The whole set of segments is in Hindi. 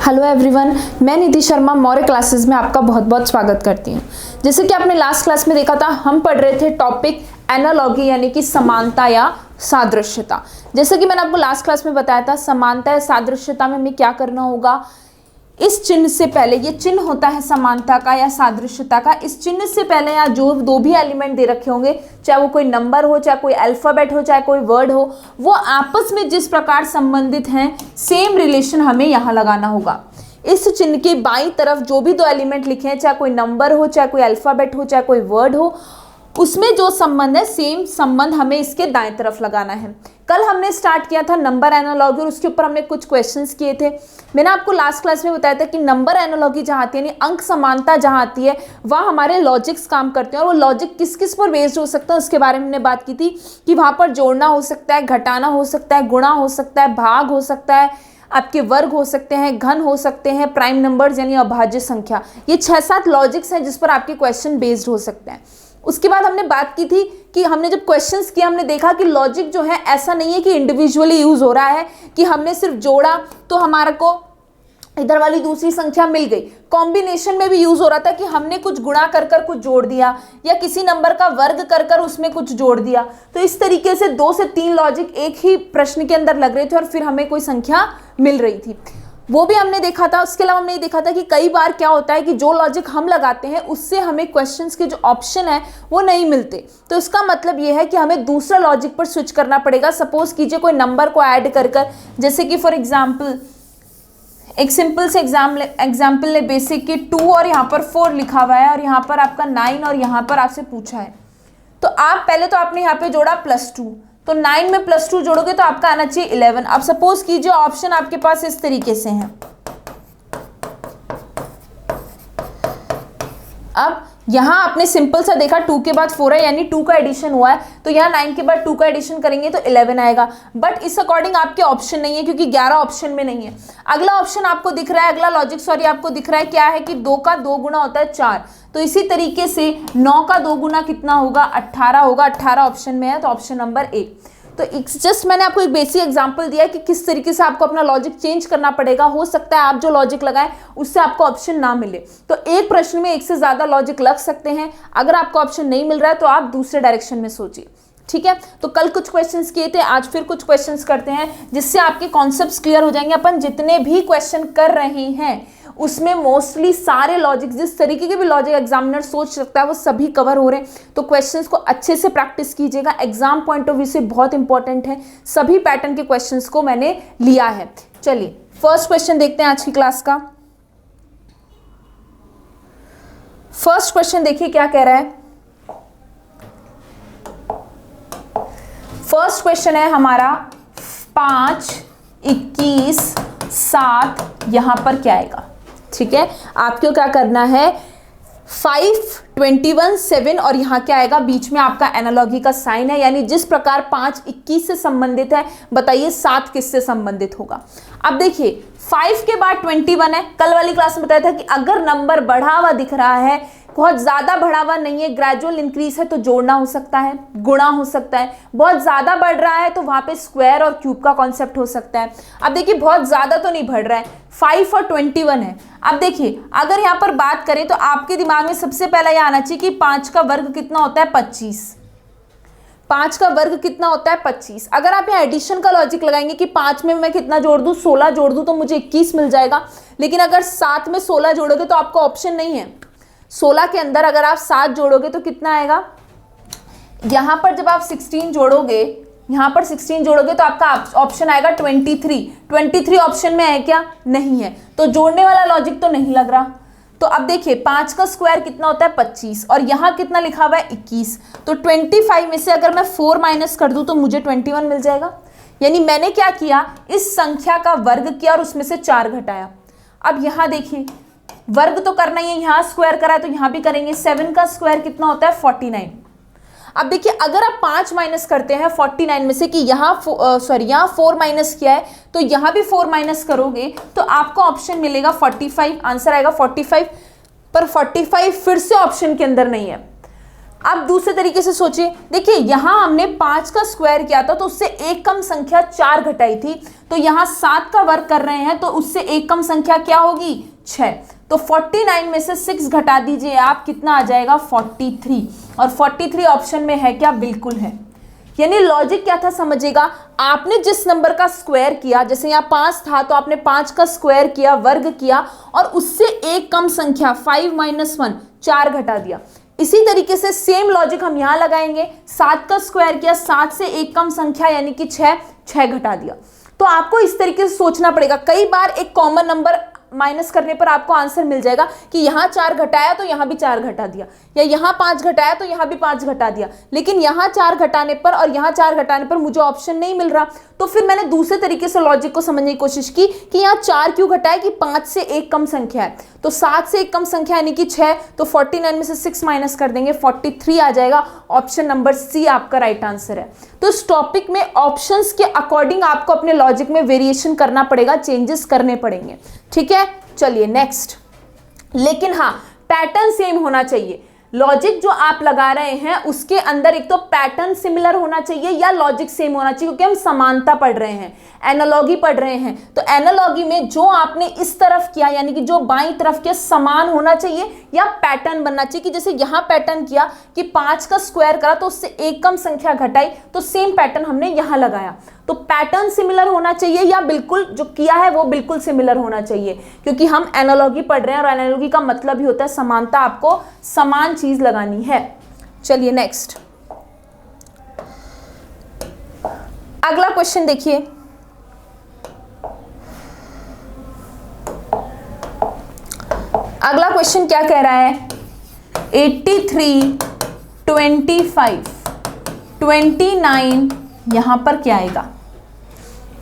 हेलो एवरीवन, मैं निधि शर्मा मौर्य क्लासेस में आपका बहुत बहुत स्वागत करती हूँ। जैसे कि आपने लास्ट क्लास में देखा था, हम पढ़ रहे थे टॉपिक एनालॉगी यानी कि समानता या सादृश्यता। जैसे कि मैंने आपको लास्ट क्लास में बताया था, समानता या सादृश्यता में हमें क्या करना होगा। इस चिन्ह से पहले, ये चिन्ह होता है समानता का या सादृश्यता का, इस चिन्ह से पहले या जो दो भी एलिमेंट दे रखे होंगे, चाहे वो कोई नंबर हो, चाहे कोई अल्फाबेट हो, चाहे कोई वर्ड हो, वो आपस में जिस प्रकार संबंधित हैं, सेम रिलेशन हमें यहाँ लगाना होगा। इस चिन्ह के बाईं तरफ जो भी दो एलिमेंट लिखे हैं, चाहे कोई नंबर हो, चाहे कोई अल्फाबेट हो, चाहे कोई वर्ड हो, उसमें जो संबंध है, सेम संबंध हमें इसके दाएं तरफ लगाना है। कल हमने स्टार्ट किया था नंबर एनालॉगी और उसके ऊपर हमने कुछ क्वेश्चंस किए थे। मैंने आपको लास्ट क्लास में बताया था कि नंबर एनालॉगी जहाँ आती है, यानी अंक समानता जहाँ आती है, वहाँ हमारे लॉजिक्स काम करते हैं। और वो लॉजिक किस किस पर बेस्ड हो सकता है उसके बारे में हमने बात की थी कि वहाँ पर जोड़ना हो सकता है, घटाना हो सकता है, गुणा हो सकता है, भाग हो सकता है, आपके वर्ग हो सकते हैं, घन हो सकते हैं, प्राइम नंबर्स यानी अभाज्य संख्या। ये 6-7 लॉजिक्स हैं जिस पर आपके क्वेश्चन बेस्ड हो सकते हैं। उसके बाद हमने बात की थी कि हमने जब क्वेश्चंस किया, हमने देखा कि लॉजिक जो है ऐसा नहीं है कि इंडिविजुअली यूज हो रहा है, कि हमने सिर्फ जोड़ा तो हमारे को इधर वाली दूसरी संख्या मिल गई। कॉम्बिनेशन में भी यूज हो रहा था कि हमने कुछ गुणा कर कर कुछ जोड़ दिया, या किसी नंबर का वर्ग कर कर उसमें कुछ जोड़ दिया। तो इस तरीके से 2 से 3 लॉजिक एक ही प्रश्न के अंदर लग रहे थे और फिर हमें कोई संख्या मिल रही थी, वो भी हमने देखा था। उसके अलावा हमने ये देखा था कि कई बार क्या होता है कि जो लॉजिक हम लगाते हैं उससे हमें क्वेश्चंस के जो ऑप्शन है वो नहीं मिलते। तो इसका मतलब ये है कि हमें दूसरा लॉजिक पर स्विच करना पड़ेगा। सपोज कीजिए कोई नंबर को ऐड कर कर, जैसे कि फॉर एग्जाम्पल एक सिंपल से एग्जाम्पल ले, बेसिक की 2 और यहाँ पर 4 लिखा हुआ है और यहाँ पर आपका 9 और यहाँ पर आपसे पूछा है। तो आप पहले तो आपने यहाँ पे जोड़ा +2, तो 9 में +2 जोड़ोगे तो आपका आना चाहिए 11। अब सपोज कीजिए ऑप्शन आपके पास इस तरीके से हैं। अब यहाँ आपने सिंपल सा देखा 2 के बाद 4 है, यानी 2 का एडिशन हुआ है, तो यहाँ 9 के बाद 2 का एडिशन करेंगे तो 11 आएगा। बट इस अकॉर्डिंग आपके ऑप्शन नहीं है, क्योंकि 11 ऑप्शन में नहीं है। अगला ऑप्शन आपको दिख रहा है, अगला लॉजिक सॉरी आपको दिख रहा है क्या है कि 2 का 2 गुना होता है 4। तो इसी तरीके से 9 का 2 गुना कितना होगा, 18 होगा। 18 ऑप्शन में है, तो ऑप्शन नंबर A। तो जस्ट मैंने आपको एक बेसिक एग्जांपल दिया है कि किस तरीके से आपको अपना लॉजिक चेंज करना पड़ेगा। हो सकता है आप जो लॉजिक लगाएं उससे आपको ऑप्शन ना मिले, तो एक प्रश्न में एक से ज्यादा लॉजिक लग सकते हैं। अगर आपको ऑप्शन नहीं मिल रहा है तो आप दूसरे डायरेक्शन में सोचिए, ठीक है। तो कल कुछ क्वेश्चंस किए थे, आज फिर कुछ क्वेश्चंस करते हैं जिससे आपके कॉन्सेप्ट्स क्लियर हो जाएंगे। अपन जितने भी क्वेश्चन कर रहे हैं उसमें मोस्टली सारे लॉजिक, जिस तरीके के भी लॉजिक एग्जामिनर सोच सकता है, वो सभी कवर हो रहे हैं। तो क्वेश्चंस को अच्छे से प्रैक्टिस कीजिएगा, एग्जाम पॉइंट ऑफ व्यू से बहुत इंपॉर्टेंट है। सभी पैटर्न के क्वेश्चंस को मैंने लिया है। चलिए फर्स्ट क्वेश्चन देखते हैं आज की क्लास का। फर्स्ट क्वेश्चन देखिए क्या कह रहा है। फर्स्ट क्वेश्चन है हमारा 5, 21, 7, यहां पर क्या आएगा, ठीक है। आपको क्या करना है, 5, 21, 7 और यहाँ क्या आएगा, बीच में आपका एनालॉगी का साइन है, यानी जिस प्रकार 5 21 से संबंधित है, बताइए 7 किससे संबंधित होगा। अब देखिए 5 के बाद 21 है। कल वाली क्लास में बताया था कि अगर नंबर बढ़ा हुआ दिख रहा है, बहुत ज्यादा बढ़ा हुआ नहीं है, ग्रेजुअल इंक्रीज है, तो जोड़ना हो सकता है, गुणा हो सकता है। बहुत ज्यादा बढ़ रहा है तो वहां पे स्क्वायर और क्यूब का कॉन्सेप्ट हो सकता है। अब देखिए बहुत ज्यादा तो नहीं बढ़ रहा है, 5 और 21 है। अब देखिए अगर यहाँ पर बात करें तो आपके दिमाग में सबसे पहला यह आना चाहिए कि 5 का वर्ग कितना होता है, 25। 5 का वर्ग कितना होता है, 25। अगर आप यहाँ एडिशन का लॉजिक लगाएंगे कि 5 में मैं कितना जोड़ दूं, 16 जोड़ दूं तो मुझे 21 मिल जाएगा। लेकिन अगर 7 में 16 जोड़ोगे तो आपका ऑप्शन नहीं है। 16 के अंदर अगर आप 7 जोड़ोगे तो कितना आएगा, यहां पर जब आप 16 जोड़ोगे, यहां पर 16 जोड़ोगे तो आपका ऑप्शन आएगा 23। 23 ऑप्शन में है क्या, नहीं है, तो जोड़ने वाला लॉजिक तो नहीं लग रहा। तो अब देखिए 5 का स्क्वायर कितना होता है, 25, और यहां कितना लिखा हुआ है, 21। तो 25 में से अगर मैं 4 माइनस कर दूं तो मुझे 21 मिल जाएगा। यानी मैंने क्या किया, इस संख्या का वर्ग किया और उसमें से 4 घटाया। अब यहां देखिए वर्ग तो करना ही है, यहां स्क्वायर करा है तो यहां भी करेंगे। 7 का स्क्वायर कितना होता है, 49। अब देखिए अगर आप 5 माइनस करते हैं 49 में से कि यहाँ 4 माइनस किया है, तो यहाँ भी 4 माइनस करोगे तो आपको ऑप्शन मिलेगा 45, आंसर आएगा 45। पर 45 फिर से ऑप्शन के अंदर नहीं है। अब दूसरे तरीके से सोचिए, देखिए यहां हमने 5 का स्क्वायर किया था तो उससे एक कम संख्या 4 घटाई थी, तो यहां 7 का वर्क कर रहे हैं तो उससे एक कम संख्या क्या होगी 6। तो 49 में से 6 घटा दीजिए आप, कितना आ जाएगा 43। और 43 ऑप्शन में है क्या, बिल्कुल है। यानी लॉजिक क्या था समझिएगा, आपने जिस नंबर का स्क्वायर किया, जैसे यहाँ 5 था तो आपने 5 का स्क्वायर किया, वर्ग किया, और उससे एक कम संख्या 5 - 1 4 घटा दिया। इसी तरीके से सेम लॉजिक हम यहाँ लगाएंगे, 7 का स्क्वायर किया, 7 से एक कम संख्या यानी कि 6 घटा दिया। तो आपको इस तरीके से सोचना पड़ेगा। कई बार एक कॉमन नंबर माइनस करने पर आपको आंसर मिल जाएगा कि यहाँ 4 घटाया तो यहाँ भी 4 घटा दिया, या यहाँ 5 घटाया तो यहाँ भी 5 घटा दिया, लेकिन यहाँ 4 घटाने पर और यहाँ 4 घटाने पर मुझे ऑप्शन नहीं मिल रहा। तो फिर मैंने दूसरे तरीके से लॉजिक को समझने की कोशिश की कि यहाँ 4 क्यों घटाया, कि 5 से एक कम संख्या है, तो 7 से एक कम संख्या यानी कि 6, तो 49 में से 6 माइनस कर देंगे, 43 आ जाएगा। ऑप्शन नंबर सी आपका राइट आंसर है। तो इस टॉपिक में ऑप्शंस के अकॉर्डिंग आपको अपने लॉजिक में वेरिएशन करना पड़ेगा, चेंजेस करने पड़ेंगे, ठीक है। चलिए नेक्स्ट, लेकिन हाँ पैटर्न सेम होना चाहिए। लॉजिक जो आप लगा रहे हैं उसके अंदर एक तो पैटर्न सिमिलर होना चाहिए या लॉजिक सेम होना चाहिए, क्योंकि हम समानता पढ़ रहे हैं, एनालॉगी पढ़ रहे हैं। तो एनालॉगी में जो आपने इस तरफ किया यानी कि जो बाईं तरफ के समान होना चाहिए या पैटर्न बनना चाहिए, कि जैसे यहाँ पैटर्न किया कि 5 का स्क्वायर करा तो उससे एक कम संख्या घटाई, तो सेम पैटर्न हमने यहाँ लगाया। तो पैटर्न सिमिलर होना चाहिए या बिल्कुल जो किया है वो बिल्कुल सिमिलर होना चाहिए, क्योंकि हम एनालॉगी पढ़ रहे हैं और एनालॉगी का मतलब ही होता है समानता, आपको समान चीज लगानी है। चलिए नेक्स्ट, अगला क्वेश्चन देखिए। अगला क्वेश्चन क्या कह रहा है, 83, 25, 29 यहां पर क्या आएगा,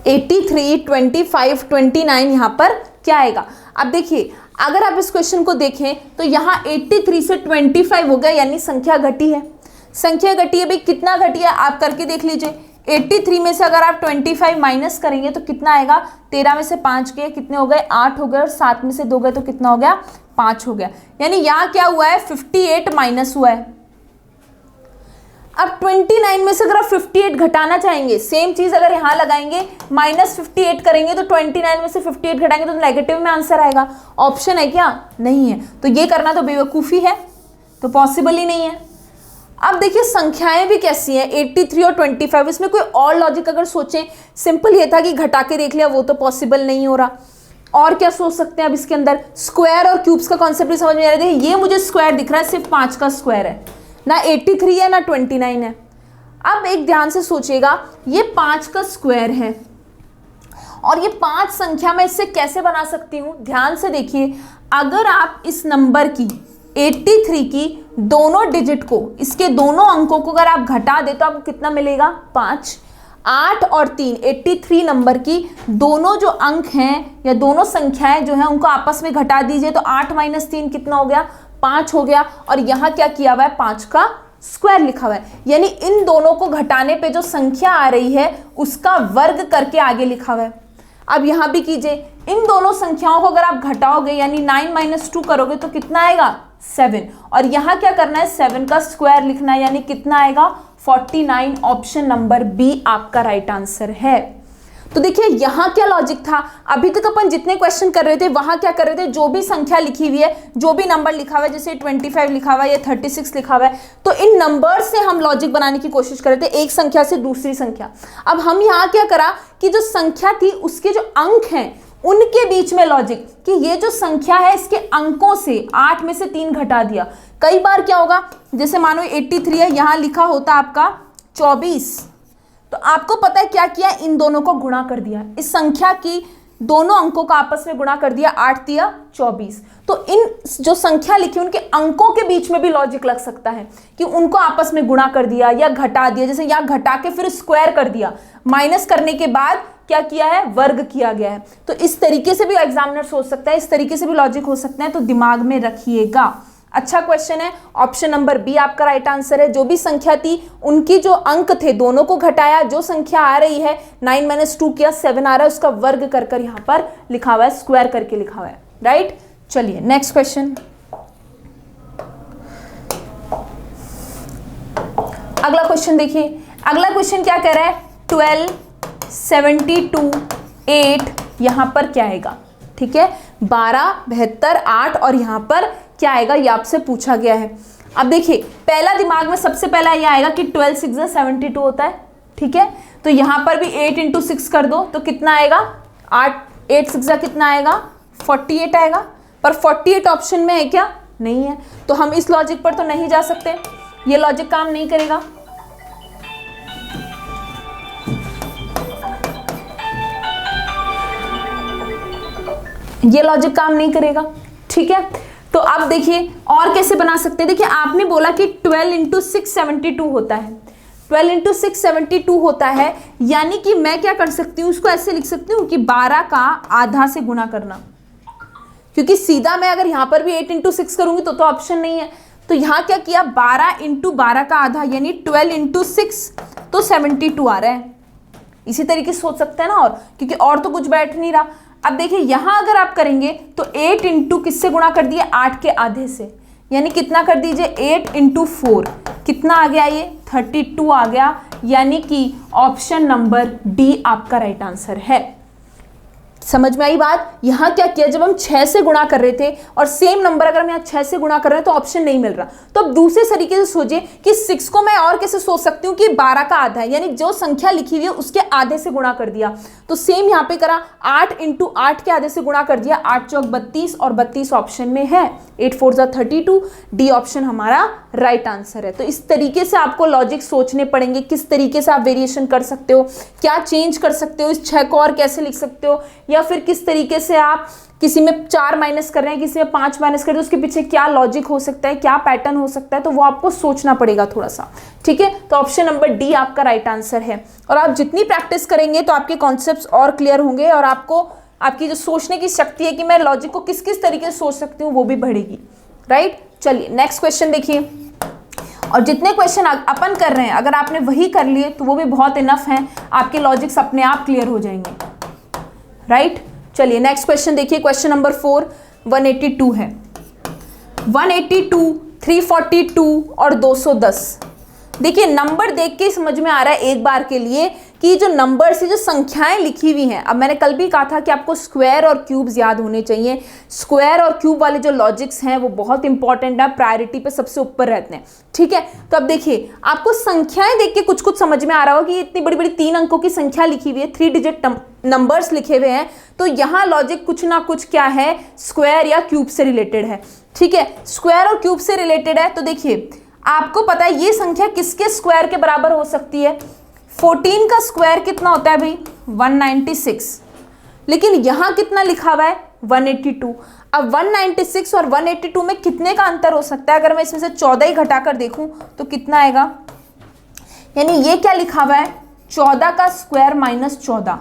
83, 25, 29 यहां पर क्या आएगा। अब देखिए अगर आप इस क्वेश्चन को देखें तो यहां 83 से 25 हो गया, यानी संख्या घटी है। संख्या घटी है भाई, कितना घटी है आप करके देख लीजिए। 83 में से अगर आप 25 माइनस करेंगे तो कितना आएगा, 13 में से 5 गए कितने हो गए 8 हो गए, और 7 में से 2 गए तो कितना हो गया 5 हो गया। यानी यहाँ क्या हुआ है 58 माइनस हुआ है। अब 29 में से अगर आप 58 घटाना चाहेंगे, सेम चीज अगर यहाँ लगाएंगे माइनस 58 करेंगे तो 29 में से 58 घटाएंगे तो नेगेटिव में आंसर आएगा। ऑप्शन है क्या, नहीं है। तो ये करना तो बेवकूफ़ी है, तो पॉसिबल ही नहीं है। अब देखिए संख्याएं भी कैसी हैं, 83 और 25, इसमें कोई और लॉजिक अगर सोचें, सिंपल ये था कि घटा के देख लिया, वो तो पॉसिबल नहीं हो रहा। और क्या सोच सकते हैं अब इसके अंदर, स्क्वायर और क्यूब्स का कॉन्सेप्ट भी समझ में आ रहा है। ये मुझे स्क्वायर दिख रहा है, सिर्फ 5 का स्क्वायर है, ना 83 है ना 29 है। अब एक ध्यान से सोचिएगा, ये 5 का स्क्वायर है और ये 5 संख्या मैं इससे कैसे बना सकती हूँ, ध्यान से देखिए। अगर आप इस नंबर की 83 की दोनों डिजिट को, इसके दोनों अंकों को अगर आप घटा दे तो आपको कितना मिलेगा 5। 8 और 3, 83 नंबर की दोनों जो अंक हैं या दोनों संख्याएं जो हैं उनको आपस में घटा दीजिए तो 8 - 3 कितना हो गया 5 हो गया। और यहाँ क्या किया हुआ है 5 का स्क्वायर लिखा हुआ है, यानी इन दोनों को घटाने पे जो संख्या आ रही है उसका वर्ग करके आगे लिखा हुआ है। अब यहाँ भी कीजिए, इन दोनों संख्याओं को अगर आप घटाओगे यानी 9 - 2 करोगे तो कितना आएगा 7, और यहाँ क्या करना है 7 का स्क्वायर लिखना है, यानी कितना आएगा 49। ऑप्शन नंबर बी आपका राइट आंसर है। तो देखिए यहाँ क्या लॉजिक था, अभी तक अपन जितने क्वेश्चन कर रहे थे वहां क्या कर रहे थे, जो भी संख्या लिखी हुई है, जो भी नंबर लिखा हुआ है, जैसे 25 लिखा हुआ है या 36 लिखा हुआ है, तो इन नंबर से हम लॉजिक बनाने की कोशिश कर रहे थे, एक संख्या से दूसरी संख्या। अब हम यहाँ क्या करा कि जो संख्या थी उसके जो अंक हैं उनके बीच में लॉजिक, कि ये जो संख्या है इसके अंकों से 8 में से 3 घटा दिया। कई बार क्या होगा, जैसे मानो 83 है, यहाँ लिखा होता आपका 24, तो आपको पता है क्या किया, इन दोनों को गुणा कर दिया, इस संख्या की दोनों अंकों का आपस में गुणा कर दिया, 8 दिया 24। तो इन जो संख्या लिखी उनके अंकों के बीच में भी लॉजिक लग सकता है कि उनको आपस में गुणा कर दिया या घटा दिया, जैसे यहाँ घटा के फिर स्क्वायर कर दिया, माइनस करने के बाद क्या किया है वर्ग किया गया है। तो इस तरीके से भी एग्जामिनर सोच सकता है, इस तरीके से भी लॉजिक हो सकता है, तो दिमाग में रखिएगा। अच्छा क्वेश्चन है, ऑप्शन नंबर बी आपका राइट आंसर है। जो भी संख्या थी उनकी जो अंक थे दोनों को घटाया, जो संख्या आ रही है 9 - 2 किया 7 आ रहा है, उसका वर्ग कर कर यहाँ पर लिखा हुआ है, स्क्वायर करके लिखा हुआ है, राइट। चलिए नेक्स्ट क्वेश्चन। अगला क्वेश्चन देखिए, अगला क्वेश्चन क्या कह रहा है, 12, 72, 8, यहां पर क्या आएगा, ठीक है, 12, 72, 8 और यहां पर क्या आएगा, ये आपसे पूछा गया है। अब देखिए पहला दिमाग में सबसे पहला ये आएगा कि 12 6 72 होता है, ठीक है, तो यहां पर भी 8 × 6 कर दो तो कितना आएगा, 8 6 कितना आएगा, 48 आएगा, पर 48 ऑप्शन में है क्या, नहीं है, तो हम इस लॉजिक पर तो नहीं जा सकते, ये लॉजिक काम नहीं करेगा। ये लॉजिक काम नहीं करेगा, ठीक है। तो अब देखिए और कैसे बना सकते हैं, देखिए आपने बोला कि 12 × 6 72 होता है, 12 × 6 72 होता है, यानी कि मैं क्या कर सकती हूँ, उसको ऐसे लिख सकती हूँ कि 12 का आधा से गुणा करना, क्योंकि सीधा मैं अगर यहाँ पर भी 8 × 6 करूंगी तो ऑप्शन नहीं है, तो यहाँ क्या किया, 12 × 12 का आधा यानी 12 × 6 तो 72 आ रहा है। इसी तरीके से सोच सकते हैं ना, और क्योंकि और तो कुछ बैठ नहीं रहा। अब देखिए यहाँ अगर आप करेंगे तो 8 × किससे गुणा कर दिए, 8 के आधे से, यानी कितना कर दीजिए, 8 × 4 कितना आ गया, ये 32 आ गया, यानी कि ऑप्शन नंबर डी आपका राइट आंसर है। समझ में आई बात। यहाँ क्या किया, जब हम 6 से गुणा कर रहे थे और सेम नंबर अगर हम यहाँ 6 से गुणा कर रहे हैं तो ऑप्शन नहीं मिल रहा, तो अब दूसरे तरीके से सोचिए कि 6 को मैं और कैसे सोच सकती हूँ कि 12 का आधा है, यानी जो संख्या लिखी हुई है उसके आधे से गुणा कर दिया, तो सेम यहाँ पे करा, 8 × 8 के आधे से गुणा कर दिया, 8 चौक 32 और 32 ऑप्शन में है, 8 4 32, डी ऑप्शन हमारा राइट आंसर है। तो इस तरीके से आपको लॉजिक सोचने पड़ेंगे, किस तरीके से आप वेरिएशन कर सकते हो, क्या चेंज कर सकते हो, इस 6 को और कैसे लिख सकते हो, या फिर किस तरीके से आप किसी में 4 माइनस कर रहे हैं, किसी में 5 माइनस कर रहे हैं, उसके पीछे क्या लॉजिक हो सकता है, क्या पैटर्न हो सकता है, तो वो आपको सोचना पड़ेगा थोड़ा सा, ठीक है। तो ऑप्शन नंबर डी आपका राइट आंसर है। और आप जितनी प्रैक्टिस करेंगे तो आपके कॉन्सेप्ट्स और क्लियर होंगे और आपको आपकी जो सोचने की शक्ति है कि मैं लॉजिक को किस किस तरीके से सोच सकती हूँ वो भी बढ़ेगी, राइट। चलिए नेक्स्ट क्वेश्चन देखिए, और जितने क्वेश्चन अपन कर रहे हैं अगर आपने वही कर लिए तो वो भी बहुत इनफ हैं, आपके लॉजिक्स अपने आप क्लियर हो जाएंगे, राइट। चलिए नेक्स्ट क्वेश्चन देखिए, क्वेश्चन नंबर 4 182 है, 182, 342 और 210। देखिए नंबर देख के समझ में आ रहा है एक बार के लिए कि जो नंबर से जो संख्याएं लिखी हुई हैं, अब मैंने कल भी कहा था कि आपको स्क्वायर और क्यूब्स याद होने चाहिए, स्क्वायर और क्यूब वाले जो लॉजिक्स हैं वो बहुत इंपॉर्टेंट है, प्रायोरिटी पे सबसे ऊपर रहते हैं, ठीक है। तो अब देखिए आपको संख्याएं देख के कुछ कुछ समझ में आ रहा होगा कि इतनी बड़ी बड़ी 3 अंकों की संख्या लिखी हुई है, 3 डिजिट नंबर्स लिखे हुए हैं, तो यहाँ लॉजिक कुछ ना कुछ क्या है, स्क्वायर या क्यूब से रिलेटेड है, ठीक है। स्क्वायर और क्यूब से रिलेटेड है, तो देखिए आपको पता है ये संख्या किसके स्क्वायर के बराबर हो सकती है, 14 का स्क्वायर कितना होता है भाई, 196, लेकिन यहाँ कितना लिखा हुआ है, 182। अब 196 और 182 में कितने का अंतर हो सकता है, अगर मैं इसमें से 14 ही घटाकर देखूं तो कितना आएगा, यानी ये क्या लिखा हुआ है, 14 का स्क्वायर माइनस 14,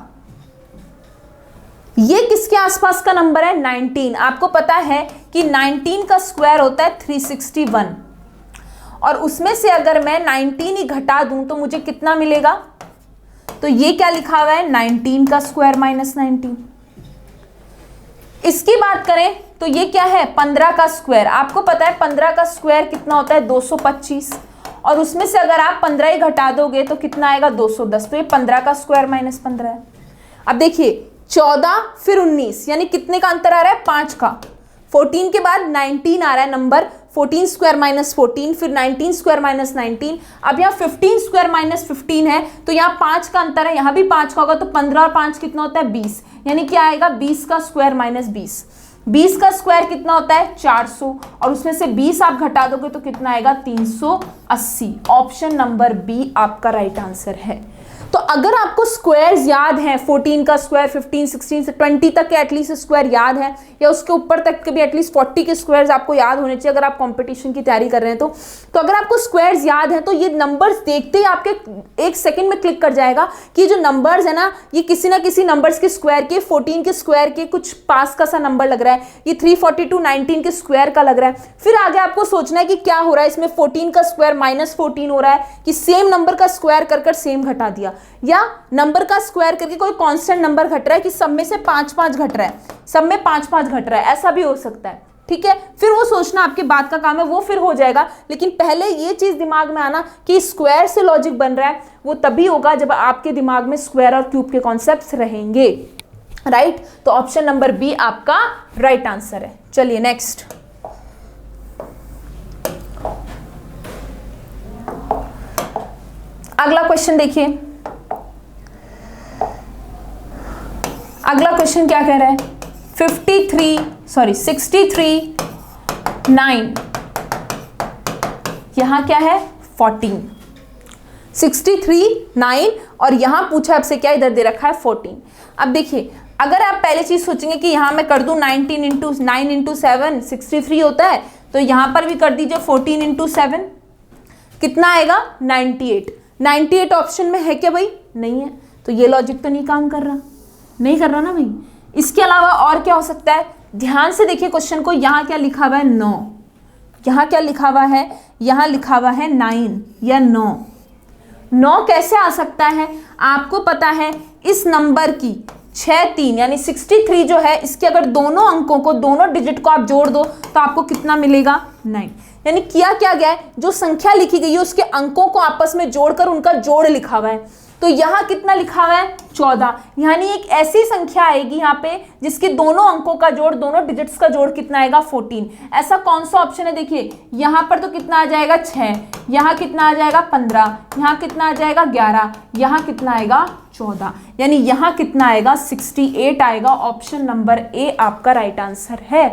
ये किसके आसपास का नंबर है, 19। आपको पता है कि 19 का स्क्वायर होता है 361, और उसमें से अगर मैं 19 ही घटा दूं तो मुझे कितना मिलेगा, तो ये क्या लिखा हुआ है, 19 का स्क्वायर माइनस 19। इसकी बात करें तो ये क्या है, 15 का स्क्वायर। आपको पता है 15 का स्क्वायर कितना होता है, 225, और उसमें से अगर आप 15 ही घटा दोगे तो कितना आएगा, 210, तो ये 15 का स्क्वायर माइनस 15 है। अब देखिए 14 फिर 19, यानी कितने का अंतर आ रहा है, 5 का। 14 के बाद 19 आ रहा है नंबर, 14 स्क्वायर माइनस 14, फिर 19 स्क्वायर माइनस 19। अब यहाँ 15 स्क्वायर माइनस 15 है, तो यहाँ 5 का अंतर है, यहाँ भी 5 का होगा, तो 15 और 5 कितना होता है, 20, यानी क्या आएगा, 20 का स्क्वायर माइनस 20। 20 का स्क्वायर कितना होता है, 400, और उसमें से 20 आप घटा दोगे तो कितना आएगा, 380। ऑप्शन नंबर बी आपका राइट आंसर है। तो अगर आपको स्क्वायर्स याद हैं, 14 का स्क्वायर, 15, 16 से 20 तक के एटलीस्ट स्क्वायर याद है, या उसके ऊपर तक के भी एटलीस्ट 40 के स्क्वायर्स आपको याद होने चाहिए अगर आप कंपटीशन की तैयारी कर रहे हैं तो अगर आपको स्क्वायर्स याद हैं तो ये नंबर्स देखते ही आपके 1 सेकंड में क्लिक कर जाएगा कि जो नंबर्स है ना, ये किसी ना किसी नंबर्स के स्क्वायर के, 14 के स्क्वायर के कुछ पास का सा नंबर लग रहा है, ये 342 19 के स्क्वायर का लग रहा है। फिर आगे आपको सोचना है कि क्या हो रहा है, इसमें 14 का स्क्वायर माइनस 14 हो रहा है कि सेम नंबर का स्क्वायर कर सेम घटा दिया, या नंबर का स्क्वायर करके कोई कांस्टेंट नंबर घट रहा है कि सब में से 5-5 घट रहा है, सब में 5-5 घट रहा है, ऐसा भी हो सकता है, ठीक है, फिर वो सोचना आपके बाद का काम है, वो फिर हो जाएगा। लेकिन पहले ये चीज दिमाग में आना कि स्क्वायर से लॉजिक बन रहा है, वो तभी होगा जब आपके दिमाग में स्क्वायर और क्यूब के कॉन्सेप्ट्स रहेंगे, राइट। तो ऑप्शन नंबर बी आपका राइट आंसर है। चलिए नेक्स्ट, अगला क्वेश्चन देखिए। अगला क्वेश्चन क्या कह रहा है, 63 9, यहां क्या है 14, 63 9 और यहां पूछा आपसे क्या, इधर दे रखा है 14। अब देखिए, अगर आप पहले चीज सोचेंगे कि यहां मैं कर दूं 19 इंटू 9 इंटू 7 63 होता है, तो यहां पर भी कर दीजिए 14 इंटू 7, कितना आएगा 98। 98 ऑप्शन में है क्या भाई, नहीं है, तो ये लॉजिक तो नहीं काम कर रहा, नहीं कर रहा ना भाई। इसके अलावा और क्या हो सकता है, ध्यान से देखिए क्वेश्चन को, यहाँ क्या लिखा हुआ है 9, यहाँ क्या लिखा हुआ है, यहाँ लिखा हुआ है 9 या 9 कैसे आ सकता है, आपको पता है इस नंबर की 6 3 यानी 63 जो है, इसके अगर दोनों अंकों को, दोनों डिजिट को आप जोड़ दो तो आपको कितना मिलेगा 9। यानी किया क्या गया है, जो संख्या लिखी गई है उसके अंकों को आपस में जोड़कर उनका जोड़ लिखा हुआ है। तो यहाँ कितना लिखा हुआ है 14, यानी एक ऐसी संख्या आएगी यहाँ पे जिसके दोनों अंकों का जोड़, दोनों डिजिट्स का जोड़ कितना आएगा 14। ऐसा कौन सा ऑप्शन है, देखिए यहाँ पर तो कितना आ जाएगा 6, यहाँ कितना आ जाएगा 15, यहाँ कितना आ जाएगा 11, यहाँ कितना आएगा 14, यानी यहाँ कितना आएगा 68 आएगा। ऑप्शन नंबर ए आपका राइट आंसर है,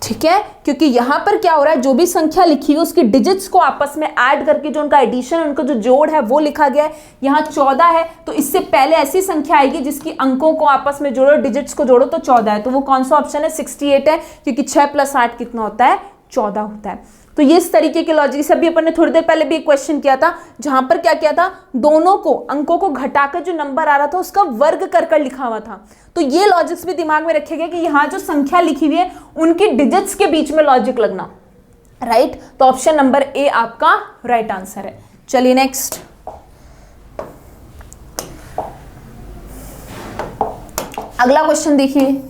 ठीक है। क्योंकि यहां पर क्या हो रहा है, जो भी संख्या लिखी हुई उसकी डिजिट्स को आपस में ऐड करके जो उनका एडिशन, उनका जो जोड़ है वो लिखा गया है। यहाँ 14 है तो इससे पहले ऐसी संख्या आएगी जिसकी अंकों को आपस में जोड़ो, डिजिट्स को जोड़ो तो 14 है, तो वो कौन सा ऑप्शन है 68 है, क्योंकि 6 + 8 कितना होता है 14 होता है। तो ये इस तरीके के लॉजिक से अभी अपन ने थोड़ी देर पहले भी एक क्वेश्चन किया था, जहां पर क्या किया था, दोनों को अंकों को घटाकर जो नंबर आ रहा था उसका वर्ग कर लिखा हुआ था। तो ये लॉजिक्स भी दिमाग में रखेगा कि यहाँ जो संख्या लिखी हुई है उनकी डिजिट्स के बीच में लॉजिक लगना, राइट। तो ऑप्शन नंबर ए आपका राइट आंसर है। चलिए नेक्स्ट, अगला क्वेश्चन देखिए।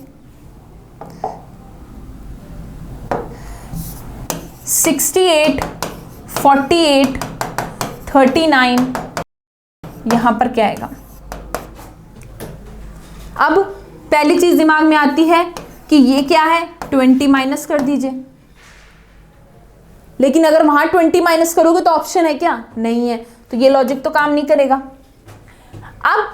68 48 39, यहां पर क्या आएगा। अब पहली चीज दिमाग में आती है कि ये क्या है, 20 माइनस कर दीजिए, लेकिन अगर वहां 20 माइनस करोगे तो ऑप्शन है क्या, नहीं है, तो ये लॉजिक तो काम नहीं करेगा। अब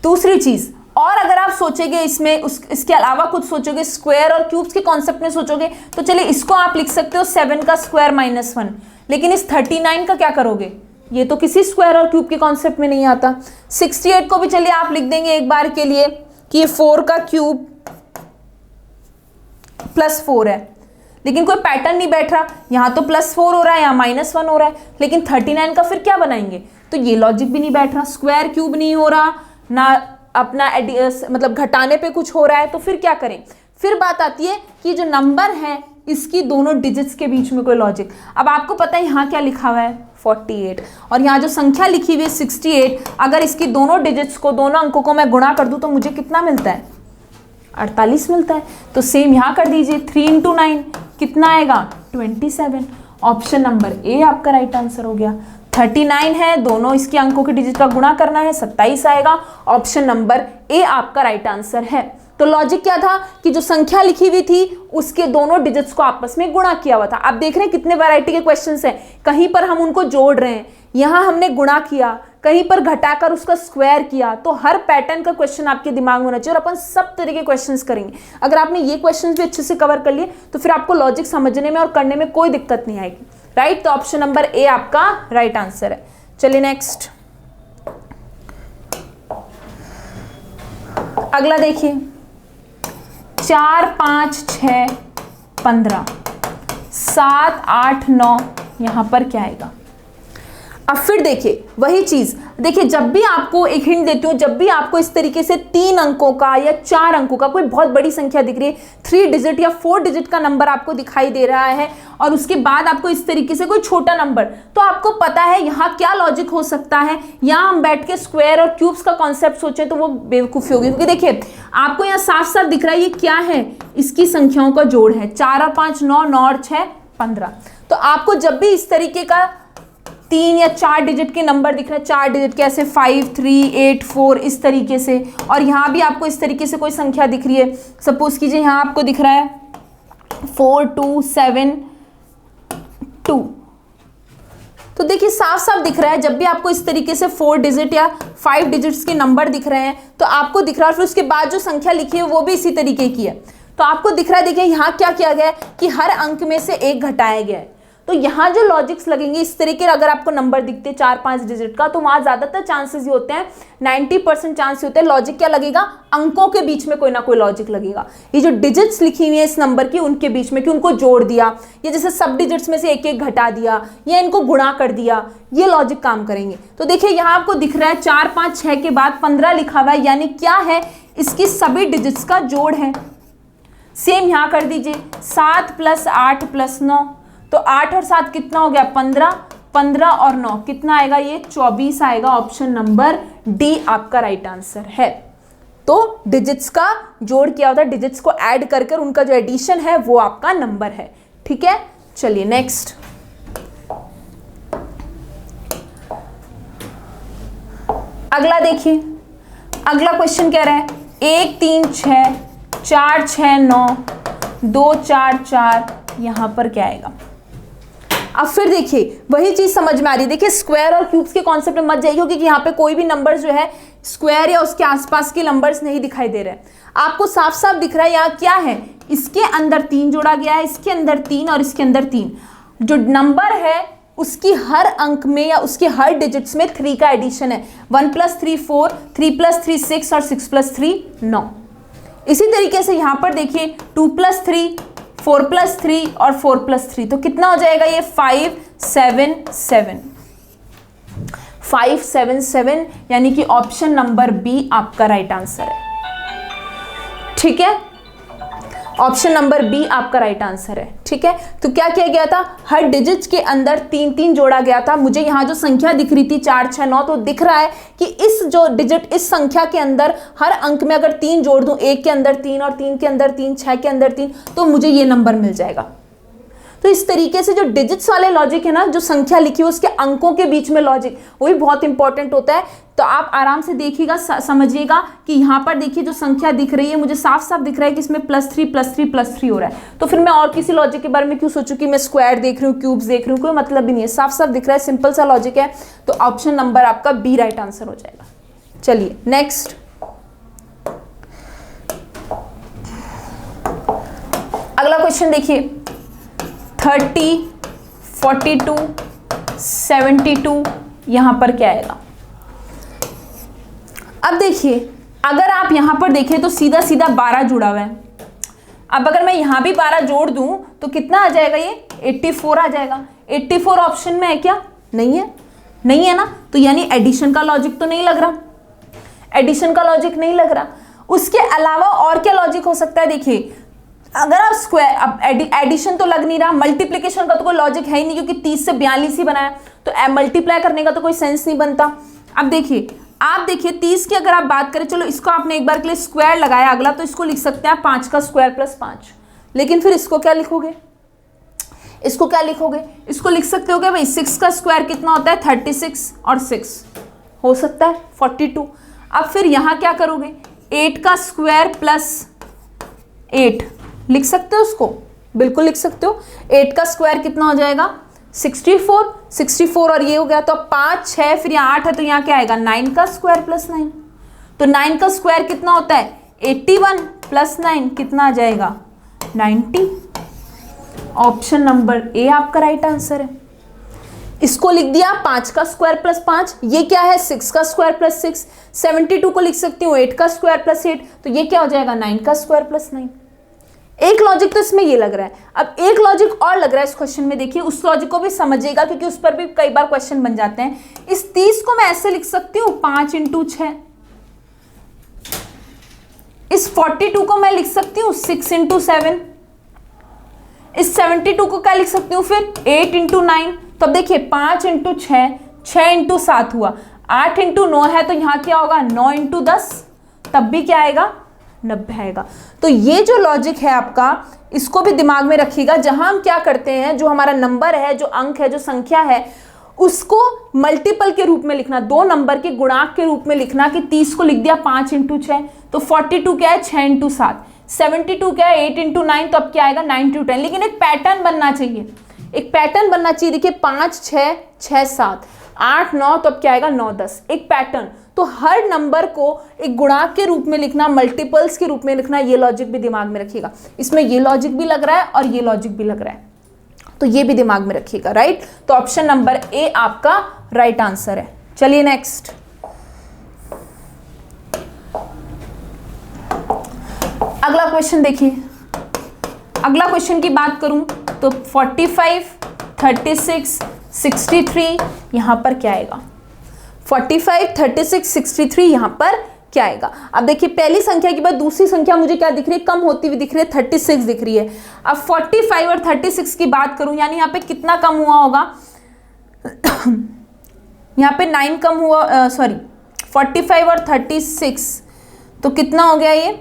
दूसरी चीज, और अगर आप सोचोगे इसमें इसके अलावा कुछ सोचोगे, स्क्वायर और क्यूब्स के कॉन्सेप्ट में सोचोगे, तो चलिए इसको आप लिख सकते हो 7 का स्क्वायर -1, लेकिन इस 39 का क्या करोगे, ये तो किसी स्क्वायर और क्यूब के कॉन्सेप्ट में नहीं आता। 68 को भी चलिए आप लिख देंगे एक बार के लिए कि ये 4 का क्यूब +4 है, लेकिन कोई पैटर्न नहीं बैठ रहा, यहाँ तो +4 हो रहा है, यहाँ -1 हो रहा है, लेकिन 39 का फिर क्या बनाएंगे, तो ये लॉजिक भी नहीं बैठ रहा, स्क्वायर क्यूब नहीं हो रहा ना, अपना मतलब घटाने पे कुछ हो रहा है, तो फिर क्या करें। फिर बात आती है कि जो नंबर है इसकी दोनों डिजिट्स के बीच में कोई लॉजिक। अब आपको पता है यहाँ क्या लिखा हुआ है 48, और यहाँ जो संख्या लिखी हुई है 68, अगर इसकी दोनों डिजिट्स को, दोनों अंकों को मैं गुणा कर दूं तो मुझे कितना मिलता है 48 मिलता है। तो सेम यहाँ कर दीजिए 3 × 9 कितना आएगा 27। ऑप्शन नंबर ए आपका राइट आंसर हो गया। 39 है, दोनों इसके अंकों के डिजिट का गुणा करना है, 27 आएगा। ऑप्शन नंबर ए आपका राइट आंसर है। तो लॉजिक क्या था कि जो संख्या लिखी हुई थी उसके दोनों डिजिट्स को आपस में गुणा किया हुआ था। आप देख रहे हैं कितने वैरायटी के क्वेश्चंस हैं, कहीं पर हम उनको जोड़ रहे हैं, यहाँ हमने गुणा किया, कहीं पर घटाकर उसका स्क्वायर किया। तो हर पैटर्न का क्वेश्चन आपके दिमाग में होना चाहिए, और अपन सब तरह के क्वेश्चंस करेंगे। अगर आपने ये क्वेश्चंस भी अच्छे से कवर कर लिए तो फिर आपको लॉजिक समझने में और करने में कोई दिक्कत नहीं आएगी, राइट। तो ऑप्शन नंबर ए आपका राइट आंसर है। चलिए नेक्स्ट, अगला देखिए 4 5 6 15 7 8 9, यहां पर क्या आएगा। अब फिर देखिए वही चीज, देखिए जब भी आपको एक हिंट देती हूँ, जब भी आपको इस तरीके से 3 अंकों का या 4 अंकों का कोई बहुत बड़ी संख्या दिख रही है, 3 डिजिट या 4 डिजिट का नंबर आपको दिखाई दे रहा है, और उसके बाद आपको इस तरीके से कोई छोटा नंबर, तो आपको पता है यहाँ क्या लॉजिक हो सकता है। यहाँ हम बैठ के स्क्वायर और क्यूब्स का कॉन्सेप्ट सोचें तो वो बेवकूफ़ी होगी, क्योंकि देखिए आपको यहाँ साफ साफ दिख रहा है ये क्या है, इसकी संख्याओं का जोड़ है। 4 और 5 9, 9 और 6 15। तो आपको जब भी इस तरीके का 3 या 4 डिजिट के नंबर दिख रहे हैं, 4 डिजिट के ऐसे 5 3 8 4 इस तरीके से, और यहाँ भी आपको इस तरीके से कोई संख्या दिख रही है, सपोज कीजिए यहाँ आपको दिख रहा है 4 2 7 2, तो देखिए साफ साफ दिख रहा है जब भी आपको इस तरीके से 4 डिजिट या 5 डिजिट्स के नंबर दिख रहे हैं तो आपको दिख रहा है, फिर उसके बाद जो संख्या लिखी है वो भी इसी तरीके की है, तो आपको दिख रहा है। देखिए यहाँ क्या किया गया है कि हर अंक में से 1 घटाया गया है। तो यहाँ जो लॉजिक्स लगेंगे इस तरीके, अगर आपको नंबर दिखते 4-5 डिजिट का, तो वहाँ ज़्यादातर चांसेस ये होते हैं, 90% चांस होते हैं लॉजिक क्या लगेगा, अंकों के बीच में कोई ना कोई लॉजिक लगेगा। ये जो डिजिट्स लिखी हुई है इस नंबर की उनके बीच में, कि उनको जोड़ दिया, या जैसे सब डिजिट्स में से एक एक घटा दिया, या इनको गुणा कर दिया, ये लॉजिक काम करेंगे। तो देखिए यहाँ आपको दिख रहा है 4 5 6 के बाद 15 लिखा हुआ है, यानी क्या है, इसकी सभी डिजिट्स का जोड़ है। सेम यहाँ कर दीजिए 7 + 8 + 9, तो 8 और 7 कितना हो गया 15, 15 और 9 कितना आएगा, ये 24 आएगा। ऑप्शन नंबर डी आपका राइट आंसर है। तो डिजिट्स का जोड़ किया होता है, डिजिट्स को ऐड कर कर उनका जो एडिशन है वो आपका नंबर है। ठीक है, चलिए नेक्स्ट। अगला देखिए, अगला क्वेश्चन कह रहा है 1 3 6 4 6 9 2 4 4, यहां पर क्या आएगा। अब फिर देखिए वही चीज समझ में आ रही है। देखिए स्क्वायर और क्यूब्स के कॉन्सेप्ट में मत जाइए, क्योंकि यहाँ पे कोई भी नंबर जो है स्क्वायर या उसके आसपास के नंबर्स नहीं दिखाई दे रहे हैं। आपको साफ साफ दिख रहा है यहाँ क्या है, इसके अंदर 3 जोड़ा गया है, इसके अंदर 3 और इसके अंदर 3। जो नंबर है उसकी हर अंक में या उसके हर डिजिट्स में 3 का एडिशन है। 1 + 3 4, 3 + 3 6 और 6 + 3 9। इसी तरीके से यहाँ पर देखिए 2 + 3, 4 + 3 और 4 + 3, तो कितना हो जाएगा ये 5 7 7, 5 7 7, यानी कि ऑप्शन नंबर बी आपका राइट आंसर है। ठीक है, ऑप्शन नंबर बी आपका राइट आंसर है। ठीक है, तो क्या किया गया था, हर डिजिट के अंदर 3 3 जोड़ा गया था। मुझे यहाँ जो संख्या दिख रही थी 4 6 9, तो दिख रहा है कि इस जो डिजिट इस संख्या के अंदर हर अंक में अगर 3 जोड़ दूं, 1 के अंदर 3 और 3 के अंदर 3, 6 के अंदर 3, तो मुझे ये नंबर मिल जाएगा। तो इस तरीके से जो डिजिट्स वाले लॉजिक है ना, जो संख्या लिखी है उसके अंकों के बीच में लॉजिक, वो भी बहुत इंपॉर्टेंट होता है। तो आप आराम से देखिएगा, समझिएगा कि यहाँ पर देखिए जो संख्या दिख रही है, मुझे साफ साफ दिख रहा है कि इसमें +3 +3 +3 हो रहा है। तो फिर मैं और किसी लॉजिक के बारे में क्यों सोचूं कि मैं स्क्वायर देख रही हूँ, क्यूब्स देख रही हूँ, कोई मतलब भी नहीं है। साफ साफ दिख रहा है, सिंपल सा लॉजिक है। तो ऑप्शन नंबर आपका बी राइट आंसर हो जाएगा। चलिए नेक्स्ट, अगला क्वेश्चन देखिए 30 42 72, यहां पर क्या आएगा। अब देखिए अगर आप यहां पर देखें तो सीधा सीधा 12 जुड़ा हुआ है। अब अगर मैं यहां भी 12 जोड़ दूं तो कितना आ जाएगा, ये 84 आ जाएगा। 84 ऑप्शन में है क्या, नहीं है, नहीं है ना, तो यानी एडिशन का लॉजिक तो नहीं लग रहा, एडिशन का लॉजिक नहीं लग रहा। उसके अलावा और क्या लॉजिक हो सकता है, देखिए अगर आप स्क्वायर, अब एडिशन तो लग नहीं रहा, मल्टीप्लिकेशन का तो कोई लॉजिक है ही नहीं, क्योंकि 30 से 42 ही बनाया, तो मल्टीप्लाई करने का तो कोई सेंस नहीं बनता। अब देखिए आप देखिए 30 की अगर आप बात करें, चलो इसको आपने एक बार के लिए स्क्वायर लगाया अगला, तो इसको लिख सकते हैं 5 का स्क्वायर + 5, लेकिन फिर इसको क्या लिखोगे, इसको क्या लिखोगे, इसको लिख सकते हो क्या भाई 6 का स्क्वायर कितना होता है 36 और 6 हो सकता है 42। अब फिर यहाँ क्या करोगे, 8 का स्क्वायर + 8 लिख सकते हो, उसको बिल्कुल लिख सकते हो। 8 का स्क्वायर कितना हो जाएगा 64, 64 और ये हो गया, तो 5 6 फिर यहाँ 8 है, तो यहाँ क्या आएगा 9 का स्क्वायर + 9, तो 9 का स्क्वायर कितना होता है 81 + 9 कितना आ जाएगा 90। ऑप्शन नंबर ए आपका राइट आंसर है। इसको लिख दिया 5 का स्क्वायर + 5, ये क्या है 6 का स्क्वायर + 6, 72 को लिख सकती हूँ 8 का स्क्वायर + 8, तो ये क्या हो जाएगा 9 का स्क्वायर + 9। एक लॉजिक तो इसमें ये लग रहा है। अब एक लॉजिक और लग रहा है इस क्वेश्चन में, देखिए उस लॉजिक को भी समझिएगा, क्योंकि उस पर भी कई बार क्वेश्चन बन जाते हैं। इस 30 को मैं ऐसे लिख सकती हूँ 5 × 6, इस 42 को मैं लिख सकती हूँ 6 × 7, इस 72 को क्या लिख सकती हूँ फिर 8 × 9। तो अब देखिए 5 × 6, 6 × 7 हुआ, 8 × 9 है, तो यहाँ क्या होगा 9 × 10, तब भी क्या आएगा 90 आएगा। तो ये जो लॉजिक है आपका, इसको भी दिमाग में रखिएगा। जहां हम क्या करते हैं, जो हमारा नंबर है, जो अंक है, जो संख्या है, उसको मल्टीपल के रूप में लिखना, दो नंबर के गुणांक के रूप में लिखना। कि 30 को लिख दिया 5 × 6, तो 42 क्या है 6 × 7, 72 क्या है 8 × 9, तो अब क्या आएगा 9 × 10। लेकिन एक पैटर्न बनना चाहिए, एक पैटर्न बनना चाहिए। देखिए 5 6 6 7 8 9, तो अब क्या आएगा 9 10, एक पैटर्न। तो हर नंबर को एक गुणांक के रूप में लिखना, मल्टीपल्स के रूप में लिखना, ये लॉजिक भी दिमाग में रखिएगा। इसमें ये लॉजिक भी लग रहा है और ये लॉजिक भी लग रहा है, तो ये भी दिमाग में रखिएगा, राइट। तो ऑप्शन नंबर ए आपका राइट आंसर है। चलिए नेक्स्ट, अगला क्वेश्चन देखिए। अगला क्वेश्चन की बात करूं तो 45 36 63 यहां पर क्या आएगा। 45 36 63 यहां पर क्या आएगा। अब देखिए पहली संख्या के बाद दूसरी संख्या मुझे क्या दिख रही है, कम होती हुई दिख रही है, 36 दिख रही है। अब 45 और 36 की बात करूं, यानी यहाँ पे कितना कम हुआ होगा यहाँ पे 9 कम हुआ, सॉरी 45 और 36, तो कितना हो गया ये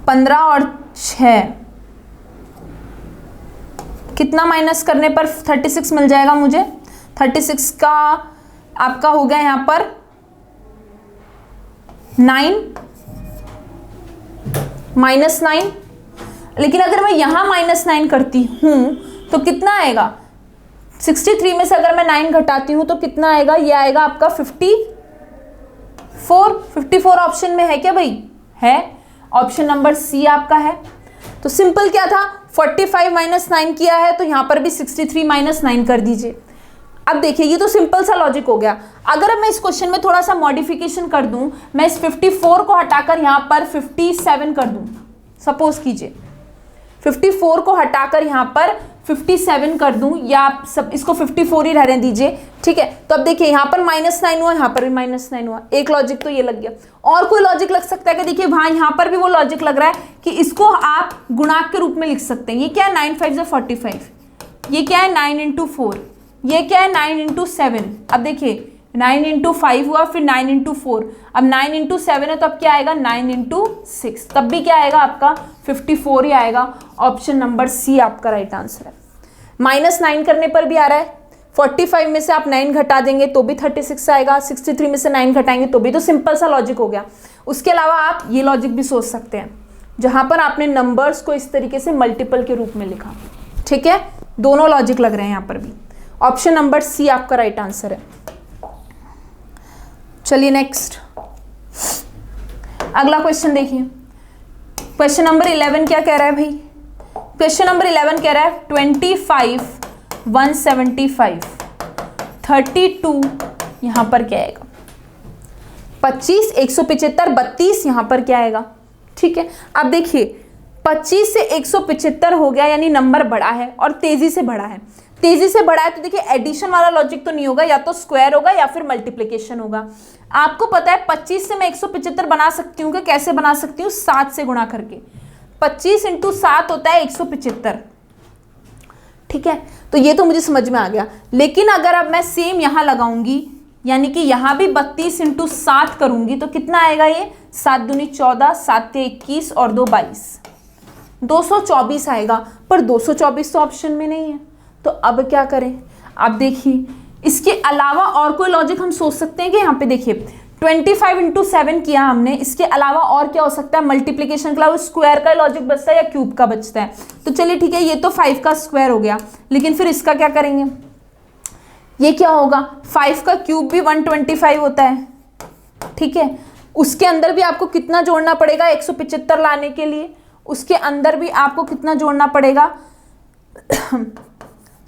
15 और 6, कितना माइनस करने पर 36 मिल जाएगा मुझे। 36 का आपका हो गया यहां पर 9 -9, लेकिन अगर मैं यहां -9 करती हूं तो कितना आएगा। 63 में से अगर मैं 9 घटाती हूं तो कितना आएगा, ये आएगा आपका 54 ऑप्शन में है क्या भाई, है। ऑप्शन नंबर सी आपका है। तो सिंपल क्या था, 45 -9 किया है तो यहां पर भी 63 -9 कर दीजिए। अब देखिए ये तो सिंपल सा लॉजिक हो गया। अगर मैं इस क्वेश्चन में थोड़ा सा मॉडिफिकेशन कर दूं, मैं इस 54 को हटाकर यहां पर 57 कर दूं, सपोज कीजिए 54 को हटाकर यहां पर 57 कर दूं, या आप सब इसको 54 ही रहने दीजिए, ठीक है। तो अब देखिए यहां पर -9 हुआ, यहां पर भी -9 हुआ, एक लॉजिक तो ये लग गया। और कोई लॉजिक लग सकता है कि देखिए वहां यहां पर भी वो लॉजिक लग रहा है कि इसको आप गुणांक के रूप में लिख सकते हैं। ये क्या है 9 5 = 45, ये क्या है 9 × 4, ये क्या है 9 × 7। अब देखिए 9 × 5 हुआ, फिर 9 × 4, अब 9 × 7 है तो अब क्या आएगा 9 × 6, तब भी क्या आएगा आपका 54 ही आएगा। ऑप्शन नंबर सी आपका राइट आंसर है। -9 करने पर भी आ रहा है, 45 में से आप 9 घटा देंगे तो भी 36 आएगा, 63 में से 9 घटाएंगे तो भी, तो सिंपल सा लॉजिक हो गया। उसके अलावा आप ये लॉजिक भी सोच सकते हैं जहां पर आपने नंबर्स को इस तरीके से मल्टीपल के रूप में लिखा, ठीक है। दोनों लॉजिक लग रहे हैं यहां पर भी। ऑप्शन नंबर सी आपका राइट आंसर है। चलिए नेक्स्ट, अगला क्वेश्चन देखिए। क्वेश्चन नंबर 11 क्या कह रहा है भाई, क्वेश्चन नंबर 11 कह रहा है 25 175 32 यहां पर क्या आएगा। 25 175 32 यहां पर क्या आएगा, ठीक है। अब देखिए 25 से 175 हो गया, यानी नंबर बड़ा है और तेजी से बढ़ा है। तेजी से बढ़ा है तो देखिए एडिशन वाला लॉजिक तो नहीं होगा, या तो स्क्वायर होगा या फिर मल्टीप्लिकेशन होगा। आपको पता है 25 से मैं 175 बना सकती हूँ, कैसे बना सकती हूँ, 7 से गुणा करके। 25 × 7 होता है 175, ठीक है। तो ये तो मुझे समझ में आ गया। लेकिन अगर अब मैं सेम यहां लगाऊंगी, यानी कि यहां भी 32 × 7 करूंगी तो कितना आएगा, ये 7 दूनी 14, 7 × 21 और 2 22, 224 आएगा। पर 224 तो ऑप्शन में नहीं है, तो अब क्या करें। अब देखिए इसके अलावा और कोई लॉजिक हम सोच सकते हैं कि यहाँ पे देखिए 25 × 7 किया हमने, इसके अलावा और क्या हो सकता है, मल्टीप्लिकेशन के अलावा स्क्वायर का लॉजिक बचता है या क्यूब का बचता है। तो चलिए ठीक है, ये तो 5 का स्क्वायर हो गया, लेकिन फिर इसका क्या करेंगे, ये क्या होगा, 5 का क्यूब भी 125 होता है, ठीक है। उसके अंदर भी आपको कितना जोड़ना पड़ेगा 175 लाने के लिए, उसके अंदर भी आपको कितना जोड़ना पड़ेगा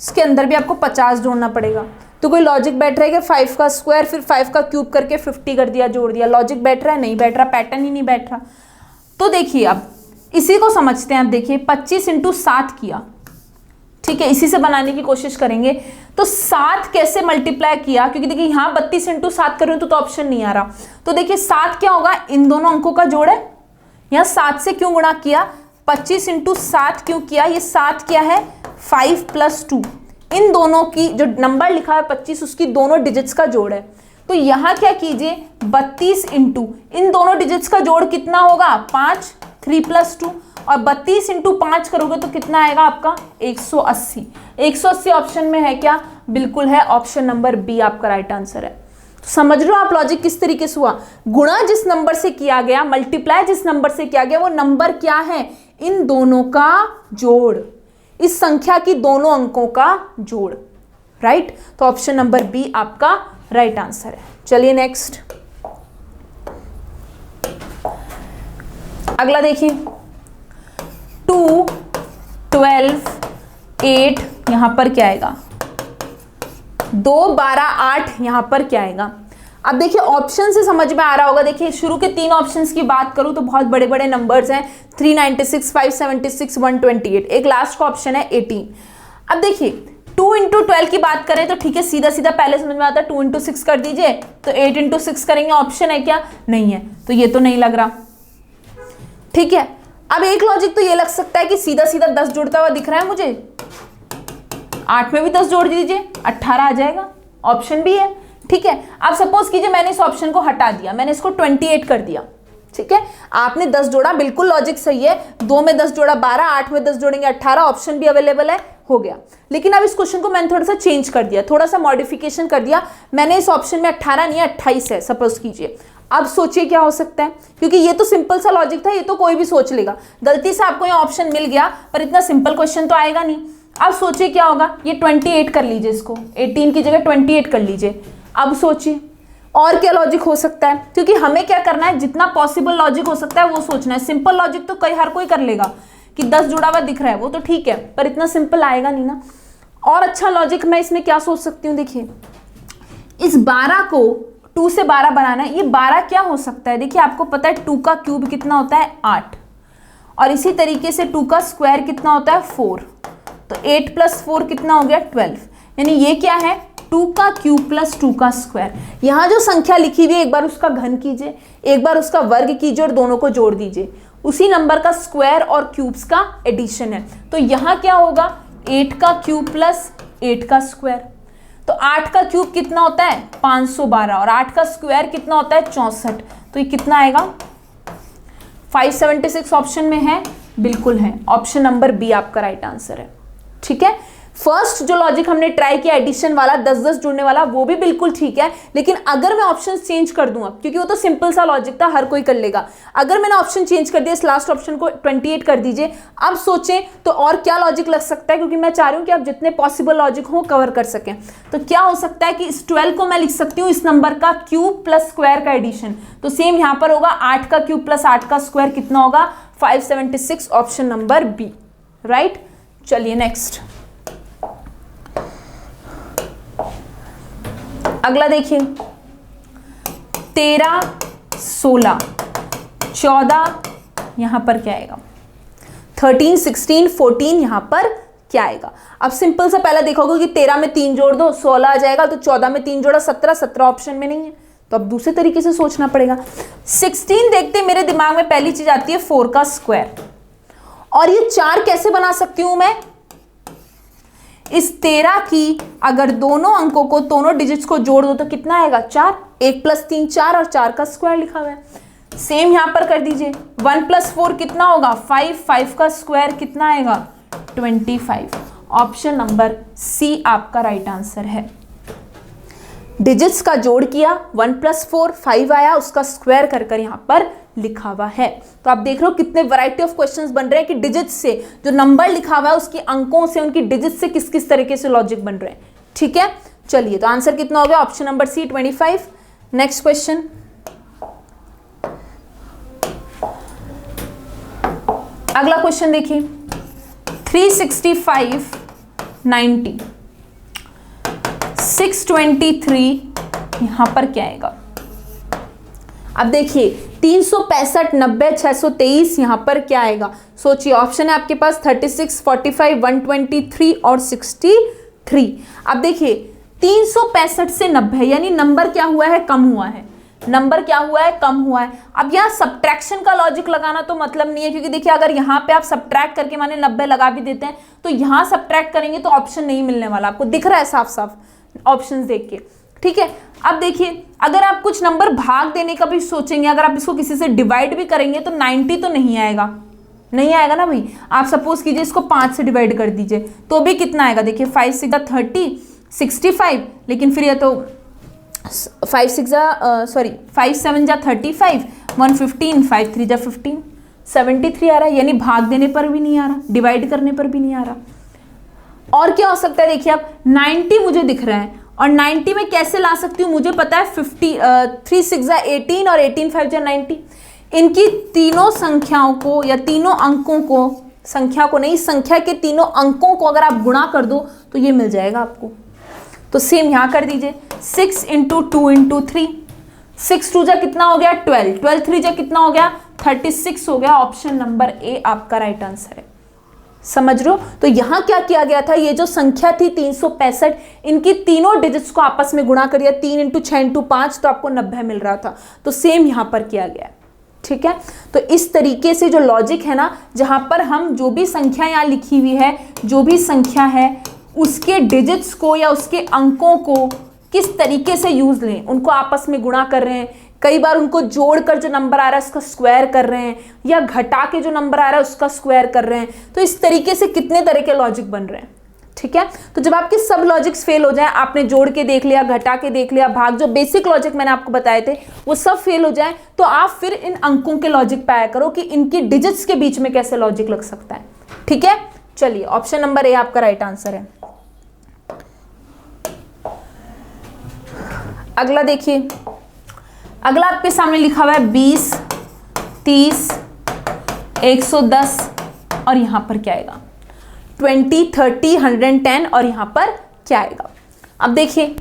इसके अंदर भी आपको 50 जोड़ना पड़ेगा। तो कोई लॉजिक बैठ रहा है कि 5 का स्क्वायर फिर 5 का क्यूब करके 50 कर दिया, जोड़ दिया, लॉजिक बैठ रहा है, नहीं बैठ रहा, पैटर्न ही नहीं बैठ रहा। तो देखिए अब इसी को समझते हैं। अब देखिए 25 × 7 किया, ठीक है, इसी से बनाने की कोशिश करेंगे। तो 7 कैसे मल्टीप्लाई किया, क्योंकि देखिए यहाँ 32 × 7 कर रही हूँ तो ऑप्शन नहीं आ रहा। तो देखिए 7 क्या होगा, इन दोनों अंकों का जोड़ है, यहाँ 7 से क्यों गुणा किया, 25 × 7 क्यों किया, ये 7 क्या है 5 + 2, इन दोनों की जो नंबर लिखा है 25 उसकी दोनों डिजिट्स का जोड़ है। तो यहाँ क्या कीजिए 32 इंटू इन दोनों डिजिट्स का जोड़ कितना होगा 5, 3 + 2 और 32 इंटू 5 करोगे तो कितना आएगा आपका 180। 180 ऑप्शन में है क्या? बिल्कुल है, ऑप्शन नंबर बी आपका राइट आंसर है। तो समझ लो आप लॉजिक किस तरीके से हुआ, गुणा जिस नंबर से किया गया, मल्टीप्लाई जिस नंबर से किया गया, वो नंबर क्या है? इन दोनों का जोड़, इस संख्या की दोनों अंकों का जोड़, राइट। तो ऑप्शन नंबर बी आपका राइट आंसर है। चलिए नेक्स्ट, अगला देखिए 2, 12, 8 यहां पर क्या आएगा, 2, 12, 8 यहां पर क्या आएगा। अब देखिए ऑप्शन से समझ में आ रहा होगा, देखिए शुरू के 3 ऑप्शंस की बात करूं तो बहुत बड़े बड़े नंबर्स हैं, 396, 576, 128, एक लास्ट का ऑप्शन है 18। अब देखिए 2 × 12 की बात करें तो ठीक है, सीधा सीधा पहले समझ में आता है 2 × 6 कर दीजिए, तो 8 × 6 करेंगे, ऑप्शन है क्या? नहीं है, तो ये तो नहीं लग रहा, ठीक है। अब एक लॉजिक तो ये लग सकता है कि सीधा सीधा 10 जुड़ता हुआ दिख रहा है मुझे, 8 में भी 10 जोड़ दीजिए, 18 आ जाएगा, ऑप्शन भी है, ठीक है। अब सपोज कीजिए मैंने इस ऑप्शन को हटा दिया, मैंने इसको 28 कर दिया, ठीक है। आपने 10 जोड़ा, बिल्कुल लॉजिक सही है, 2 में 10 जोड़ा 12, 8 में 10 जोड़ेंगे 18, ऑप्शन भी अवेलेबल है, हो गया। लेकिन अब इस क्वेश्चन को मैंने थोड़ा सा चेंज कर दिया, थोड़ा सा मॉडिफिकेशन कर दिया, मैंने इस ऑप्शन में 18 नहीं 28 है सपोज कीजिए। अब सोचिए क्या हो सकता है, क्योंकि ये तो सिंपल सा लॉजिक था, ये तो कोई भी सोच लेगा, गलती से आपको ये ऑप्शन मिल गया, पर इतना सिंपल क्वेश्चन तो आएगा नहीं। अब सोचिए क्या होगा, ये 28 कर लीजिए, इसको 18 की जगह 28 कर लीजिए। अब सोचिए और क्या लॉजिक हो सकता है, क्योंकि हमें क्या करना है, जितना पॉसिबल लॉजिक हो सकता है वो सोचना है। सिंपल लॉजिक तो हर कोई कर लेगा कि 10 जुड़ा हुआ दिख रहा है, वो तो ठीक है, पर इतना सिंपल आएगा नहीं ना। और अच्छा लॉजिक मैं इसमें क्या सोच सकती हूँ, देखिए इस 12 को 2 से 12 बनाना है, ये 12 क्या हो सकता है, देखिए आपको पता है 2 का क्यूब कितना होता है 8, और इसी तरीके से 2 का स्क्वायर कितना होता है 4, तो 8 + 4 कितना हो गया 12, यानी ये क्या है 2 का क्यूब + 2 का स्क्वायर। यहाँ जो संख्या लिखी हुई है एक बार उसका घन कीजिए, एक बार उसका वर्ग कीजिए और दोनों को जोड़ दीजिए, उसी नंबर का स्क्वायर और क्यूब्स का एडिशन है। तो यहाँ क्या होगा 8 का क्यूब + 8 का स्क्वायर, तो 8 का क्यूब कितना होता है 512 और 8 का स्क्वायर कितना होता है 64, तो ये कितना आएगा 576 ऑप्शन में है, बिल्कुल है, ऑप्शन नंबर बी आपका राइट आंसर है, ठीक है। फर्स्ट जो लॉजिक हमने ट्राई किया एडिशन वाला 10-10 जुड़ने वाला, वो भी बिल्कुल ठीक है, लेकिन अगर मैं ऑप्शन चेंज कर दूं, क्योंकि वो तो सिंपल सा लॉजिक था, हर कोई कर लेगा, अगर मैंने ऑप्शन चेंज कर दिया, इस लास्ट ऑप्शन को 28 कर दीजिए। अब सोचें तो और क्या लॉजिक लग सकता है, क्योंकि मैं चाह रही हूं कि आप जितने पॉसिबल लॉजिक हो कवर कर सकें। तो क्या हो सकता है कि इस 12 को मैं लिख सकती हूँ इस नंबर का क्यूब + स्क्वायर का एडिशन, तो सेम यहां पर होगा 8 का क्यूब + 8 का स्क्वायर कितना होगा 576, ऑप्शन नंबर बी, राइट। चलिए नेक्स्ट, अगला देखिए 13, 16, 14 यहां पर क्या आएगा, 13, 16, 14 यहां पर क्या आएगा। अब सिंपल सा पहले देखोगे कि 13 में 3 जोड़ दो 16 आ जाएगा, तो 14 में 3 जोड़ा 17, 17 ऑप्शन में नहीं है, तो अब दूसरे तरीके से सोचना पड़ेगा। 16 देखते मेरे दिमाग में पहली चीज आती है 4 का स्क्वायर, और ये 4 कैसे बना सकती हूं मैं, इस 13 की अगर दोनों अंकों को, दोनों डिजिट्स को जोड़ दो तो कितना आएगा 4, 1 + 3 4 और 4 का स्क्वायर लिखा हुआ है। सेम यहां पर कर दीजिए, 1 + 4 कितना होगा 5, 5 का स्क्वायर कितना आएगा 25, ऑप्शन नंबर सी आपका राइट आंसर है। डिजिट्स का जोड़ किया, 1 + 4 5 आया, उसका स्क्वायर कर यहां पर लिखा हुआ है। तो आप देख रहे हो कितने वैरायटी ऑफ क्वेश्चंस बन रहे हैं कि डिजिट्स से, जो नंबर लिखा हुआ है उसकी अंकों से, उनकी डिजिट से किस किस तरीके से लॉजिक बन रहे हैं, ठीक है। चलिए तो आंसर कितना हो गया, option number C 25। Next question, अगला क्वेश्चन देखिए 365, 90, 623 यहां पर क्या आएगा। अब देखिए 365, 90, 623 यहां पर क्या आएगा, सोचिए। ऑप्शन है आपके पास 36, 45, 123 और 63। अब देखिए 365 से 90 यानी नंबर क्या हुआ है, कम हुआ है, नंबर क्या हुआ है, कम हुआ है। अब यहाँ सब्ट्रैक्शन का लॉजिक लगाना तो मतलब नहीं है, क्योंकि देखिए अगर यहाँ पे आप सब्ट्रैक्ट करके माने 90 लगा भी देते हैं तो यहाँ सब्ट्रैक्ट करेंगे तो ऑप्शन नहीं मिलने वाला, आपको दिख रहा है साफ साफ ऑप्शंस देख के। ठीक है। अब देखिए, अगर आप कुछ नंबर भाग देने का भी सोचेंगे, अगर आप इसको किसी से डिवाइड भी करेंगे तो 90 तो नहीं आएगा, नहीं आएगा ना भाई। आप सपोज कीजिए इसको 5 से डिवाइड कर दीजिए तो भी कितना आएगा, देखिए 5 6 30 65, लेकिन फिर ये तो 5 7 जा 35, 115, 5 3 जा 15, 73 आ रहा है, यानी भाग देने पर भी नहीं आ रहा, डिवाइड करने पर भी नहीं आ रहा। और क्या हो सकता है, देखिए अब 90 मुझे दिख रहा है और 90 में कैसे ला सकती हूँ, मुझे पता है 3 6 जा 18 और 18 5 जा 90। इनकी तीनों संख्याओं को या तीनों अंकों को, संख्या को नहीं, संख्या के तीनों अंकों को अगर आप गुणा कर दो तो ये मिल जाएगा आपको। तो सेम यहाँ कर दीजिए, 6 × 2 × 3, 6 2 जा कितना हो गया 12, 12 3 जा कितना हो गया 36 हो गया। ऑप्शन नंबर ए आपका राइट आंसर है। समझ रहे हो? तो यहाँ क्या किया गया था, ये जो संख्या थी 365, इनकी तीनों डिजिट्स को आपस में गुणा करिए, 3 × 6 × 5 तो आपको 90 मिल रहा था। तो सेम यहाँ पर किया गया है, ठीक है। तो इस तरीके से जो लॉजिक है ना, जहाँ पर हम जो भी संख्या यहाँ लिखी हुई है, जो भी संख्या है उसके डिजिट्स को या उसके अंकों को किस तरीके से यूज लें, उनको आपस में गुणा कर रहे हैं, कई बार उनको जोड़कर जो नंबर आ रहा है उसका स्क्वायर कर रहे हैं, या घटा के जो नंबर आ रहा है उसका स्क्वायर कर रहे हैं। तो इस तरीके से कितने तरह के लॉजिक बन रहे हैं, ठीक है। तो जब आपके सब लॉजिक्स फेल हो जाए, आपने जोड़ के देख लिया, घटा के देख लिया, भाग, जो बेसिक लॉजिक मैंने आपको बताए थे वो सब फेल हो जाए, तो आप फिर इन अंकों के लॉजिक पाया करो कि इनकी डिजिट्स के बीच में कैसे लॉजिक लग सकता है, ठीक है। चलिए, ऑप्शन नंबर ए आपका राइट आंसर है। अगला देखिए, अगला आपके सामने लिखा हुआ है 20 30 110 और यहां पर क्या आएगा 20 30 110 और यहां पर क्या आएगा। अब देखिए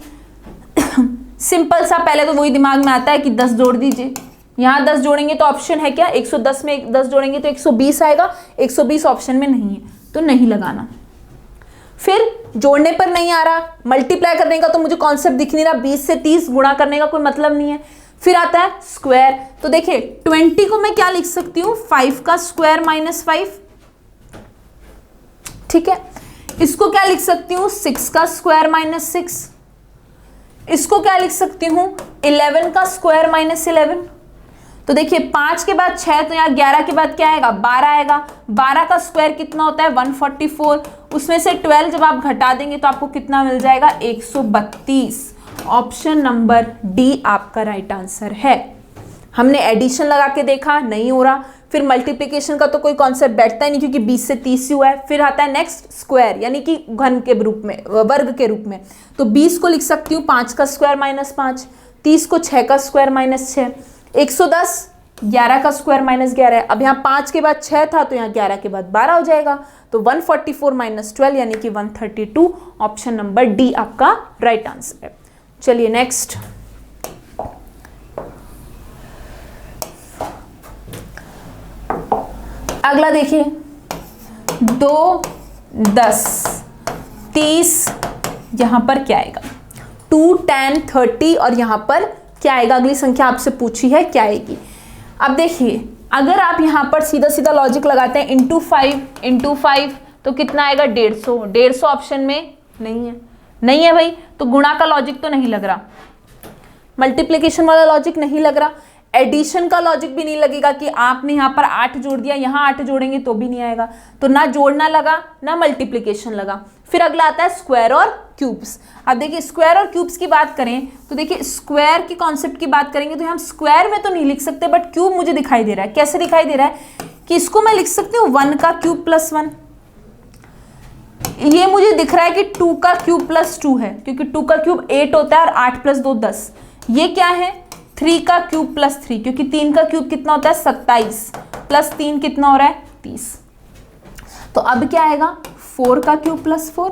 सिंपल सा, पहले तो वही दिमाग में आता है कि 10 जोड़ दीजिए, यहां 10 जोड़ेंगे तो ऑप्शन है क्या 110 में 10 जोड़ेंगे तो 120 आएगा, 120 ऑप्शन में नहीं है तो नहीं लगाना। फिर जोड़ने पर नहीं आ रहा, मल्टीप्लाई करने का तो मुझे कॉन्सेप्ट दिख नहीं रहा, 20 से 30 गुणा करने का कोई मतलब नहीं है। फिर आता है स्क्वायर, तो देखिए 20 को मैं क्या लिख सकती हूँ 5 का स्क्वायर -5, ठीक है। इसको क्या लिख सकती हूँ 6 का स्क्वायर -6, इसको क्या लिख सकती हूँ 11 का स्क्वायर -11। तो देखिए 5 के बाद 6, तो यहाँ 11 के बाद क्या आएगा 12 आएगा, 12 का स्क्वायर कितना होता है 144, उसमें से 12 जब आप घटा देंगे तो आपको कितना मिल जाएगा 132। ऑप्शन नंबर डी आपका राइट आंसर है। हमने एडिशन लगा के देखा, नहीं हो रहा, फिर मल्टीप्लिकेशन का तो कोई कॉन्सेप्ट बैठता ही नहीं क्योंकि 20 से 30 ही हुआ है। फिर आता है नेक्स्ट स्क्वायर, यानी कि घन के रूप में, वर्ग के रूप में, तो 20 को लिख सकती हूँ 5 का स्क्वायर -5, 30 को 6 का स्क्वायर -6, 110 11 का स्क्वायर -11 है। अब यहाँ 5 के बाद 6 था तो यहाँ 11 के बाद 12 हो जाएगा, तो 144 - 12 यानी कि 132। ऑप्शन नंबर डी आपका राइट आंसर है। चलिए नेक्स्ट, अगला देखिए 2 10 30, यहां पर क्या आएगा 2 10 30 और यहां पर क्या आएगा, अगली संख्या आपसे पूछी है क्या आएगी। अब देखिए अगर आप यहां पर सीधा सीधा लॉजिक लगाते हैं इंटू 5 तो कितना आएगा 150, 150 ऑप्शन में नहीं है भाई, तो गुणा का लॉजिक तो नहीं लग रहा, मल्टीप्लिकेशन वाला लॉजिक नहीं लग रहा, एडिशन का लॉजिक भी नहीं लगेगा कि आपने यहाँ पर 8 जोड़ दिया, यहाँ 8 जोड़ेंगे तो भी नहीं आएगा, तो ना जोड़ना लगा ना मल्टीप्लिकेशन लगा। फिर अगला आता है स्क्वायर और क्यूब्स। अब देखिए स्क्वायर और क्यूब्स की बात करें तो देखिए स्क्वायर की कॉन्सेप्ट की बात करेंगे तो हम स्क्वायर में तो नहीं लिख सकते, बट क्यूब मुझे दिखाई दे रहा है। कैसे दिखाई दे रहा है कि इसको मैं लिख सकती हूँ 1 का क्यूब +1, ये मुझे दिख रहा है कि 2 का क्यूब +2 है क्योंकि 2 का क्यूब 8 होता है और 8 + 2 10। ये क्या है 3 का क्यूब +3 क्योंकि 3 का क्यूब कितना होता है 27 +3 कितना हो रहा है 30। तो अब क्या आएगा 4 का क्यूब +4,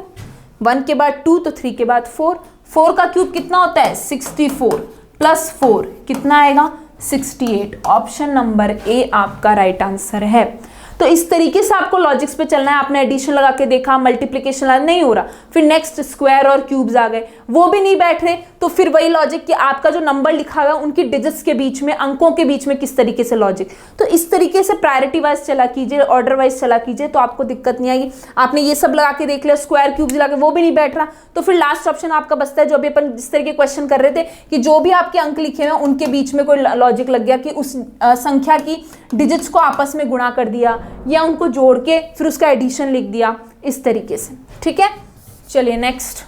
1 के बाद 2 तो 3 के बाद 4, 4 का क्यूब कितना होता है 64 +4 कितना आएगा 68। ऑप्शन नंबर ए आपका राइट आंसर है। तो इस तरीके से आपको लॉजिक्स पे चलना है। आपने एडिशन लगा के देखा, मल्टीप्लिकेशन नहीं हो रहा, फिर नेक्स्ट स्क्वायर और क्यूब्स आ गए, वो भी नहीं बैठ रहे, तो फिर वही लॉजिक कि आपका जो नंबर लिखा हुआ है उनकी डिजिट्स के बीच में, अंकों के बीच में किस तरीके से लॉजिक। तो इस तरीके से प्रायोरिटी वाइज चला कीजिए, ऑर्डर वाइज चला कीजिए, तो आपको दिक्कत नहीं आएगी। आपने ये सब लगा के देख लिया, स्क्वायर क्यूब लगा के, वो भी नहीं बैठ रहा, तो फिर लास्ट ऑप्शन आपका बचता है जो अभी अपन जिस तरीके क्वेश्चन कर रहे थे कि जो भी आपके अंक लिखे हुए हैं उनके बीच में कोई लॉजिक लग गया कि उस संख्या की डिजिट्स को आपस में गुणा कर दिया या उनको जोड़ के फिर उसका एडिशन लिख दिया, इस तरीके से। ठीक है, चलिए नेक्स्ट।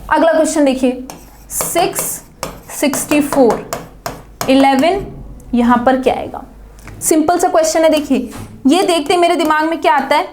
अगला क्वेश्चन देखिए, 6, 64, 11, यहां पर क्या आएगा। सिंपल सा क्वेश्चन है, देखिए ये देखते मेरे दिमाग में क्या आता है,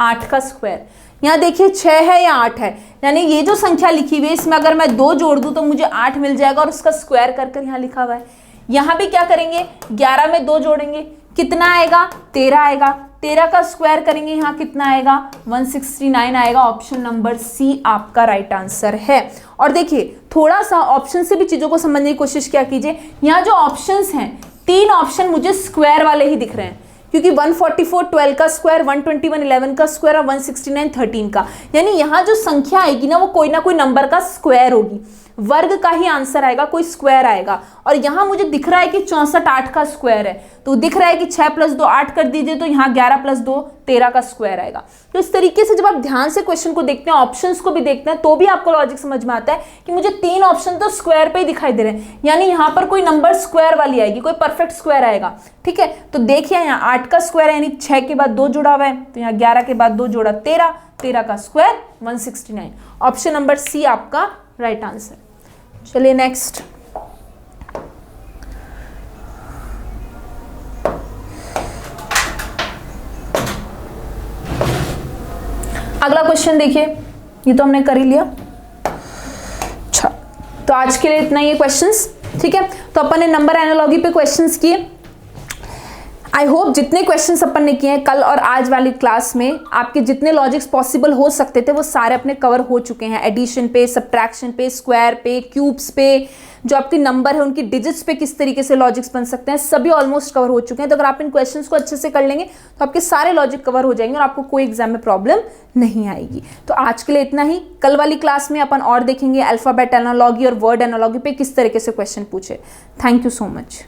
8 का स्क्वायर। यहाँ देखिए 6 है या 8 है, यानी ये जो संख्या लिखी हुई है इसमें अगर मैं 2 जोड़ दूं तो मुझे 8 मिल जाएगा और उसका स्क्वायर कर कर यहाँ लिखा हुआ है। यहाँ भी क्या करेंगे, 11 में 2 जोड़ेंगे, कितना आएगा, 13 आएगा। 13 का स्क्वायर करेंगे, यहाँ कितना आएगा, 169 आएगा। ऑप्शन नंबर सी आपका राइट आंसर है। और देखिए थोड़ा सा ऑप्शन से भी चीजों को समझने की कोशिश क्या कीजिए, यहाँ जो ऑप्शंस हैं 3 ऑप्शन मुझे स्क्वायर वाले ही दिख रहे हैं, क्योंकि 144 12 का स्क्वायर, 121 11 का स्क्वायर और 169 13 का, यानी यहाँ जो संख्या आएगी ना वो कोई ना कोई नंबर का स्क्वायर होगी, वर्ग का ही आंसर आएगा, कोई स्क्वायर आएगा। और यहाँ मुझे दिख रहा है कि 64 8 का स्क्वायर है, तो दिख रहा है कि 6 + 2 8 कर दीजिए, तो यहाँ 11 + 2 13 का स्क्वायर आएगा। तो इस तरीके से जब आप ध्यान से क्वेश्चन को देखते हैं, ऑप्शंस को भी देखते हैं, तो भी आपको लॉजिक समझ में आता है कि मुझे 3 ऑप्शन तो स्क्वायर पे ही दिखाई दे रहे हैं, यानी यहाँ पर कोई नंबर स्क्वायर वाली आएगी, कोई परफेक्ट स्क्वायर आएगा। ठीक है, तो देखिए यहाँ 8 का स्क्वायर है, यानी 6 के बाद 2 जुड़ा हुआ है, तो यहाँ 11 के बाद 2 जोड़ा 13, 13 का स्क्वायर 169। ऑप्शन नंबर सी आपका राइट आंसर। चलिए नेक्स्ट। अगला क्वेश्चन देखिए, ये तो हमने कर ही लिया। अच्छा, तो आज के लिए इतना ही क्वेश्चंस। ठीक है, तो अपन ने नंबर एनालॉजी पे क्वेश्चंस किए। आई होप जितने क्वेश्चंस अपन ने किए हैं कल और आज वाली क्लास में, आपके जितने लॉजिक्स पॉसिबल हो सकते थे वो सारे अपने कवर हो चुके हैं। एडिशन पे, सब्ट्रैक्शन पे, स्क्वायर पे, क्यूब्स पे, जो आपके नंबर है उनकी डिजिट्स पे किस तरीके से लॉजिक्स बन सकते हैं, सभी ऑलमोस्ट कवर हो चुके हैं। तो अगर आप इन क्वेश्चंस को अच्छे से कर लेंगे तो आपके सारे लॉजिक कवर हो जाएंगे और आपको कोई एग्जाम में प्रॉब्लम नहीं आएगी। तो आज के लिए इतना ही। कल वाली क्लास में अपन और देखेंगे अल्फाबेट एनालॉजी और वर्ड एनालॉजी पे किस तरीके से क्वेश्चन पूछे। Thank you so much.